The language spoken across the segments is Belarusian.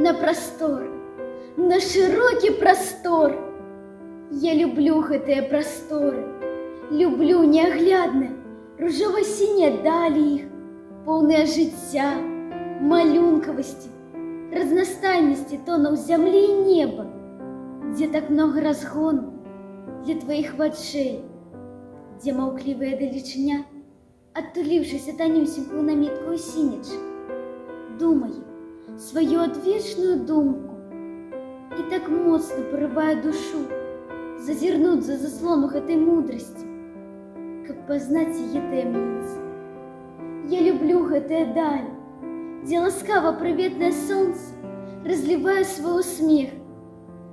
на простор, на широкі простор. Я люблю гэтыя прасторы, люблю неаглядна, ружова-сінія далі іх, поўныя жыцця, малюнкавасці, разнастайнасці тонаў зямлі і неба, дзе так много разгону для тваіх вачэй, дзе маўклівая далечыня, адтуліўшыся танюсенькую наміткую сініч, думае сваю адвечную думку і так моцна парывае душу зазірнуць за заслону гэтай мудрасці, каб пазнаць яе таямніцы. Я люблю гэтыя даль, дзе ласкава прыветнае сонца разлівае свой усмех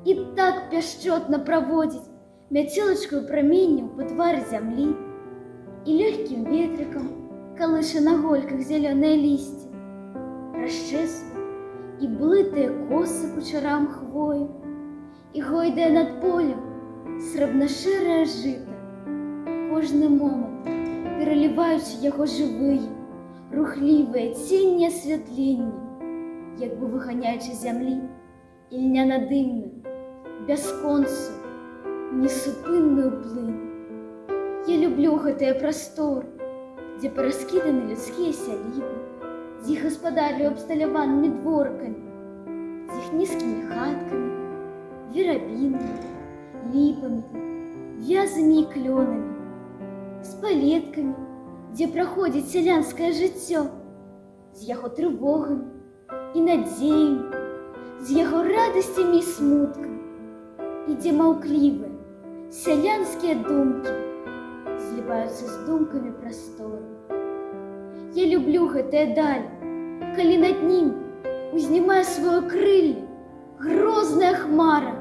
і так пяшчотна праводзіць мяцелачкаю праменняў па твары зямлі і лёгкім ветрыкам калыша на гольках зялёнае лісце, расчэсвае і блытае косы кучарам хвою, і гойдае над полем срэбна-шэрае жыта, кожны момант пераліваючы яго жывыя, рухлівыя ценні асвятленні, як бы выганяючы зямлі ільняна-дымную, бясконцую, несупынную плынь. Я люблю гэтыя прасторы, дзе параскіданы людскія сялібы, з іх гаспадарлю абсталяванымі дворкамі, з іх нізкімі хаткамі, верабінамі, ліпамі, вязамі і клёнамі, з палеткамі, дзе праходзіць сялянскае жыццё, з яго трывогамі і надзеямі, з яго радасцямі і смуткамі, і дзе маўклівыя сялянскія думкі зліваюцца з думкамі прасторы. Я люблю гэтыя далі, калі над ім узнімае сваё крылле грозная хмара,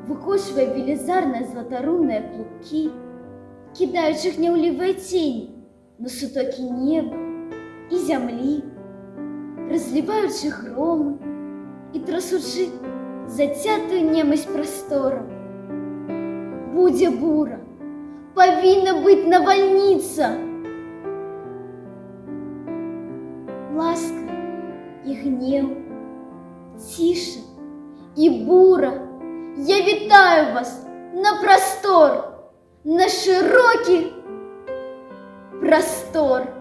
выкошвае велізарныя златарунныя клубкі, кідаючы гняўлівыя цені на сутокі неба і зямлі, разліваючы громы і трасучы зацятую немасць прастору. Будзе бура, павінна быць навальніца. Ласка і гнеў, ціша і бура. Я вітаю вас на простор, на широкі простор.